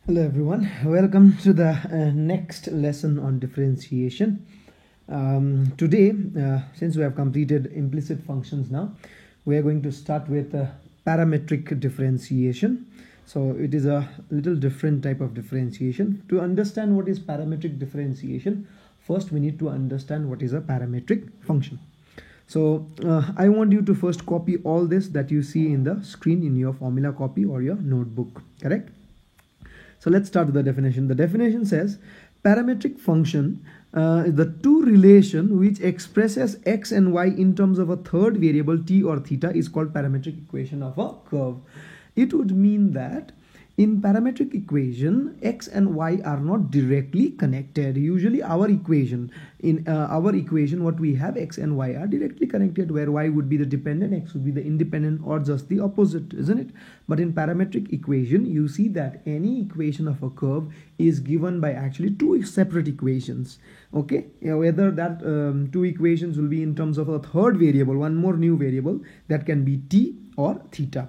Hello everyone, welcome to the next lesson on differentiation. Today, since we have completed implicit functions now, we are going to start with parametric differentiation. So it is a little different type of differentiation. To understand what is parametric differentiation, first we need to understand what is a parametric function. So I want you to first copy all this that you see in the screen in your formula copy or your notebook, correct? So let's start with the definition. The definition says parametric function is the two relation which expresses x and y in terms of a third variable t or theta is called parametric equation of a curve. It would mean that in parametric equation, x and y are not directly connected. Usually our equation, what we have, x and y are directly connected, where y would be the dependent, x would be the independent, or just the opposite, isn't it? But in parametric equation, you see that any equation of a curve is given by actually two separate equations. Okay, whether that two equations will be in terms of a third variable, one more new variable that can be t or theta.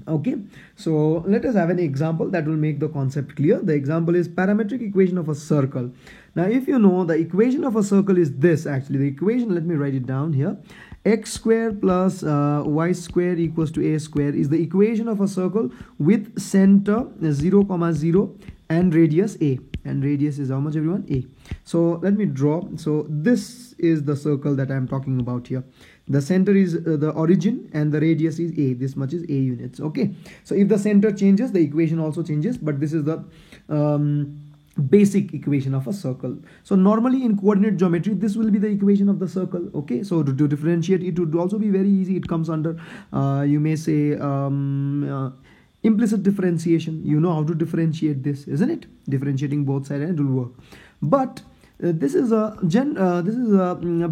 Okay, so let us have an example that will make the concept clear. The example is parametric equation of a circle. Now if you know, the equation of a circle is this. Actually the equation, let me write it down here. X square plus y square equals to a square is the equation of a circle with center 0, 0 and radius a. And radius is how much, everyone? A. So let me draw. So this is the circle that I am talking about here. The center is the origin and the radius is a. This much is a units. Okay, so if the center changes, the equation also changes, but this is the basic equation of a circle. So normally in coordinate geometry, this will be the equation of the circle. Okay, so to differentiate it would also be very easy. It comes under you may say implicit differentiation. You know how to differentiate this, isn't it? Differentiating both sides and it will work. But this is a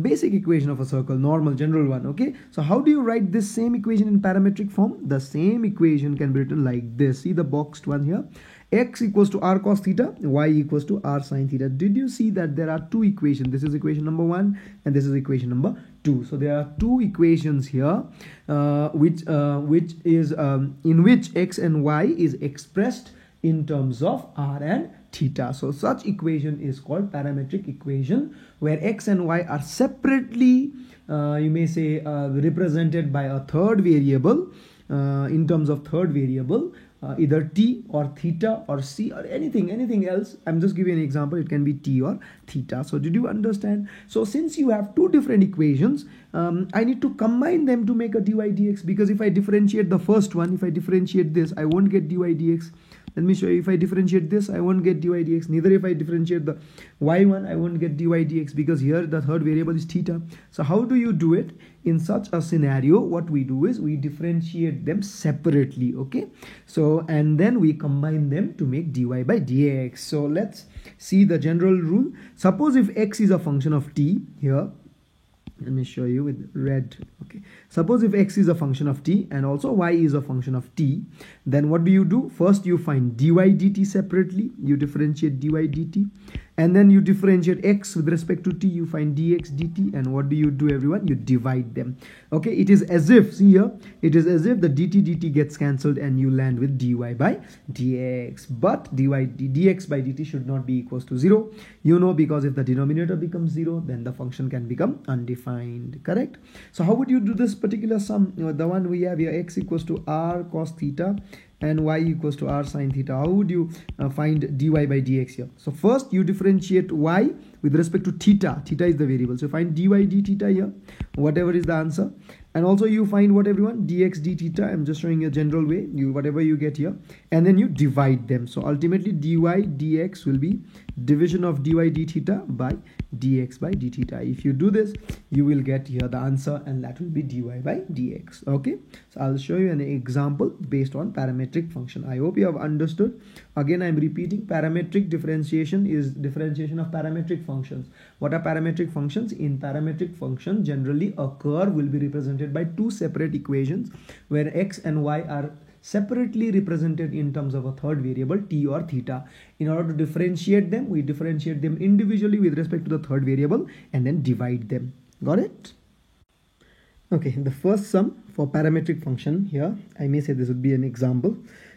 basic equation of a circle, normal general one. Okay, so how do you write this same equation in parametric form? The same equation can be written like this. See the boxed one here. X equals to r cos theta, y equals to r sin theta. Did you see that there are two equations? This is equation number 1 and this is equation number 2. So there are two equations here which is in which x and y is expressed in terms of r and theta. So such equation is called parametric equation, where x and y are separately you may say represented by a third variable in terms of third variable, either t or theta or c or anything else. I'm just giving an example. It can be t or theta. So did you understand? So since you have two different equations, I need to combine them to make a dy dx, because if I differentiate the first one, if I differentiate this, I won't get dy dx. Let me show you. If I differentiate this, I won't get dy dx. Neither if I differentiate the y1, I won't get dy dx, because here the third variable is theta. So how do you do it? In such a scenario, what we do is we differentiate them separately. Okay, so and then we combine them to make dy by dx. So let's see the general rule. Suppose if x is a function of t here, let me show you with red. Okay, suppose if x is a function of t and also y is a function of t, then what do? First you find dy dt separately, you differentiate dy dt, and then you differentiate x with respect to t, you find dx dt, and what do, everyone? You divide them. Okay, it is as if, see here, it is as if the dt gets cancelled and you land with dy by dx. But dx by dt should not be equals to 0, you know, because if the denominator becomes 0, then the function can become undefined, correct? So how would you do this particular sum? The one we have here, x equals to r cos theta and y equals to r sin theta. How would you find dy by dx here? So first you differentiate y with respect to theta. Theta is the variable. So find dy d theta here, whatever is the answer. And also you find what, everyone? Dx d theta. I'm just showing a general way. You whatever you get here, and then you divide them. So ultimately dy dx will be division of dy d theta by dx by d theta. If you do this, you will get here the answer, and that will be dy by dx. Okay, so I'll show you an example based on parametric function. I hope you have understood. Again, I'm repeating, parametric differentiation is differentiation of parametric functions. What are parametric functions? In parametric function, generally a curve will be represented by two separate equations, where x and y are separately represented in terms of a third variable, t or theta. In order to differentiate them, we differentiate them individually with respect to the third variable and then divide them. Got it? Okay, the first sum for parametric function here, I may say this would be an example.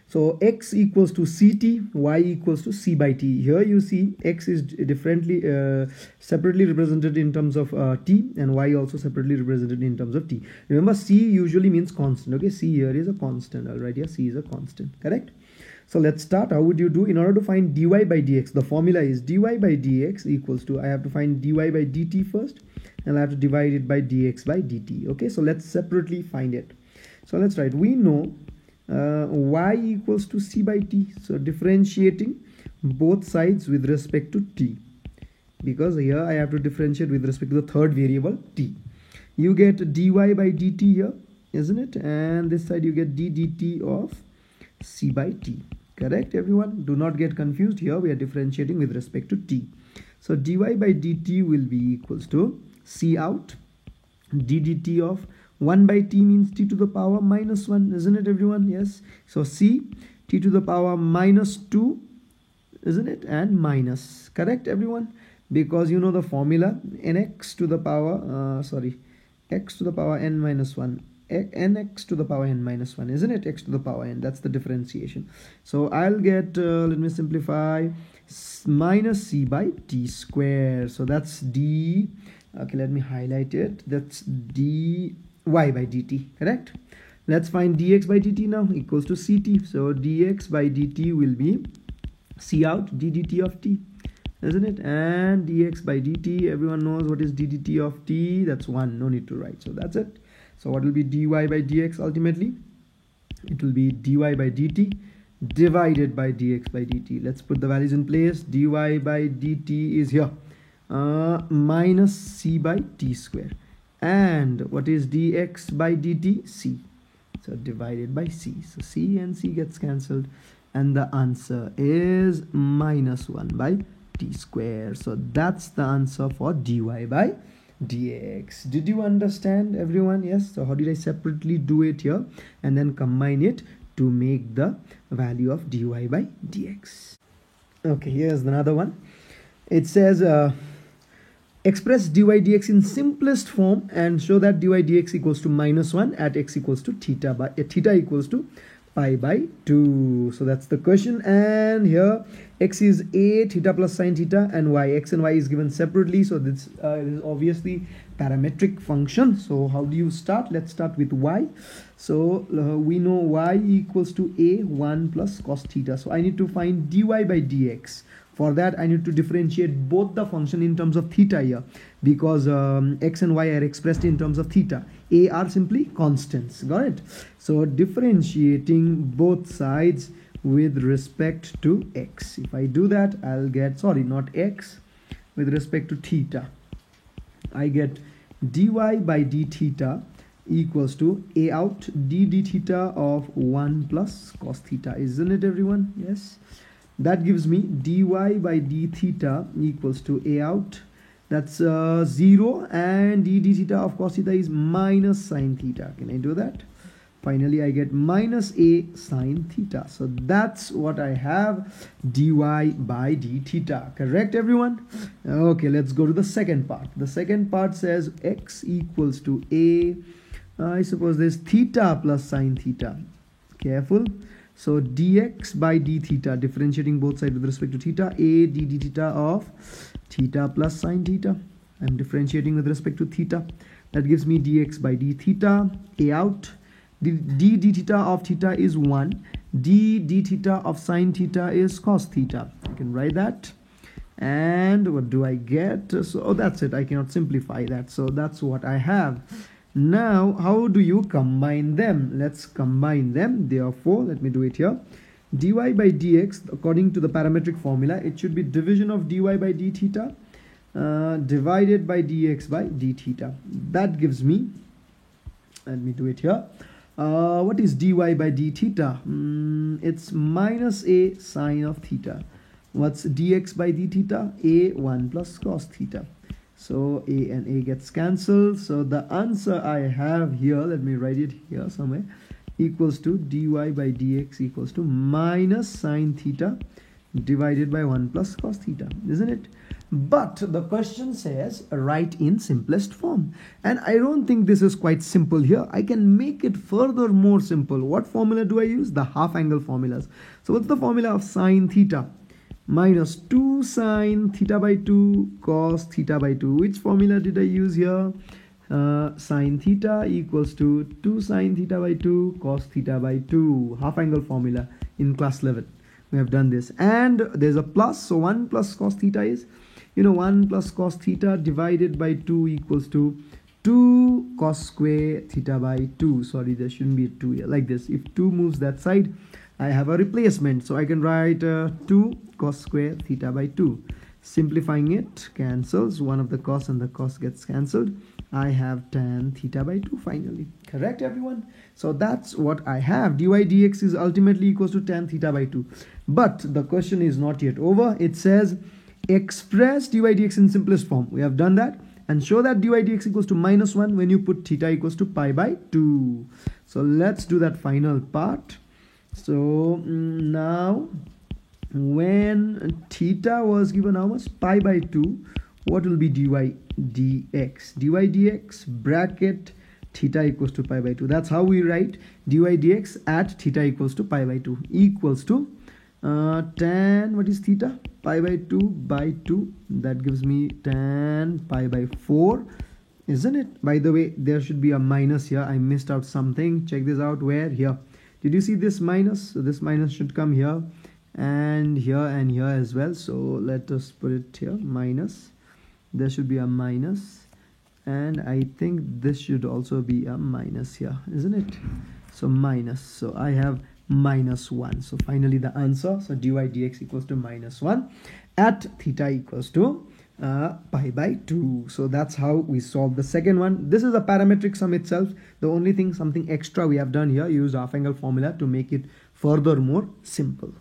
So x equals to ct, y equals to c by t. Here you see x is differently separately represented in terms of t, and y also separately represented in terms of t. Remember, c usually means constant. Okay, c here is a constant. All right, here c is a constant, correct? So let's start. How would you do? In order to find dy by dx, the formula is dy by dx equals to, I have to find dy by dt first, and I have to divide it by dx by dt. Okay, so let's separately find it. So let's write, we know y equals to c by t. So differentiating both sides with respect to t, because here I have to differentiate with respect to the third variable t. You get dy by dt here, isn't it? And this side you get d dt of c by t. Correct, everyone? Do not get confused. Here we are differentiating with respect to t. So dy by dt will be equals to c out d dt of 1 by t means t to the power minus 1, isn't it, everyone? Yes. So c t to the power minus 2, isn't it? And minus. Correct, everyone? Because you know the formula, nx to the power x to the power n minus 1, nx to the power n minus 1, isn't it? X to the power n, that's the differentiation. So I'll get, let me simplify, minus c by t square. So that's d, okay, let me highlight it, that's dy by dt, correct? Let's find dx by dt now, equals to ct. So dx by dt will be c out d dt of t, isn't it? And dx by dt, everyone knows what is d dt of t, that's 1, no need to write. So that's it. So what will be dy by dx ultimately? It will be dy by dt divided by dx by dt. Let's put the values in place. Dy by dt is here, minus c by t square. And what is dx by dt? C. So divided by c. So c and c gets cancelled. And the answer is minus 1 by t square. So that's the answer for dy by dx. Did you understand, everyone? Yes. So how did I separately do it here and then combine it to make the value of dy by dx? Okay, here's another one. It says express dy dx in simplest form and show that dy dx equals to minus 1 at x equals to theta by theta equals to pi by 2. So that's the question. And here x is a theta plus sine theta, and y, x and y is given separately. So this is obviously parametric function. So how do you start? Let's start with y. So we know y equals to a 1 plus cos theta. So I need to find dy by dx. For that I need to differentiate both the function in terms of theta here, because x and y are expressed in terms of theta. A are simply constants. Got it? So differentiating both sides with respect to x. If I do that, I'll get, sorry, not x, with respect to theta, I get dy by d theta equals to a out d d theta of 1 plus cos theta, isn't it, everyone? Yes. That gives me dy by d theta equals to a out, that's 0, and d d theta of cos theta is minus sine theta. Can I do that? Finally I get minus a sine theta. So that's what I have, dy by d theta. Correct, everyone? Okay, let's go to the second part. The second part says x equals to a, I suppose there's theta plus sine theta. Careful. So dx by d theta, differentiating both sides with respect to theta, a d d theta of theta plus sine theta. I'm differentiating with respect to theta. That gives me dx by d theta, a out. D d theta of theta is 1. D d theta of sine theta is cos theta. I can write that. And what do I get? So that's it. I cannot simplify that. So that's what I have. Now, how do you combine them? Let's combine them. Therefore, let me do it here. Dy by dx, according to the parametric formula, it should be division of dy by d theta divided by dx by d theta. That gives me, let me do it here. What is dy by d theta? It's minus a sine of theta. What's dx by d theta? a 1 plus cos theta. So a and a gets cancelled. So the answer I have here, let me write it here somewhere, equals to dy by dx equals to minus sine theta divided by 1 plus cos theta, isn't it? But the question says write in simplest form, and I don't think this is quite simple here. I can make it further more simple. What formula do I use? The half angle formulas. So what's the formula of sine theta? Minus 2 sine theta by 2 cos theta by 2. Which formula did I use here? Sine theta equals to 2 sine theta by 2 cos theta by 2. Half angle formula in class 11. We have done this, and there's a plus, so 1 plus cos theta is, 1 plus cos theta divided by 2 equals to 2 cos square theta by 2. Sorry, there shouldn't be a 2 here, like this. If 2 moves that side, I have a replacement, so I can write 2 cos square theta by 2. Simplifying it, cancels, one of the cos and the cos gets cancelled. I have tan theta by 2 finally. Correct, everyone? So that's what I have. Dy dx is ultimately equals to tan theta by 2. But the question is not yet over. It says express dy dx in simplest form. We have done that. And show that dy dx equals to minus 1 when you put theta equals to pi by 2. So let's do that final part. So now when theta was given how much? Pi by 2. What will be dy dx? Dy dx bracket theta equals to pi by 2. That's how we write dy dx at theta equals to pi by 2 equals to tan, what is theta? Pi by 2 by 2. That gives me tan pi by 4, isn't it? By the way, there should be a minus here. I missed out something. Check this out. Where? Here. Did you see this minus? So this minus should come here and here as well. So let us put it here, minus. There should be a minus, and I think this should also be a minus here, isn't it? So minus, so I have minus 1. So finally the answer, so dy dx equals to minus 1 at theta equals to pi by 2. So that's how we solve the second one. This is a parametric sum itself. The only thing, something extra we have done here, used half angle formula to make it further more simple.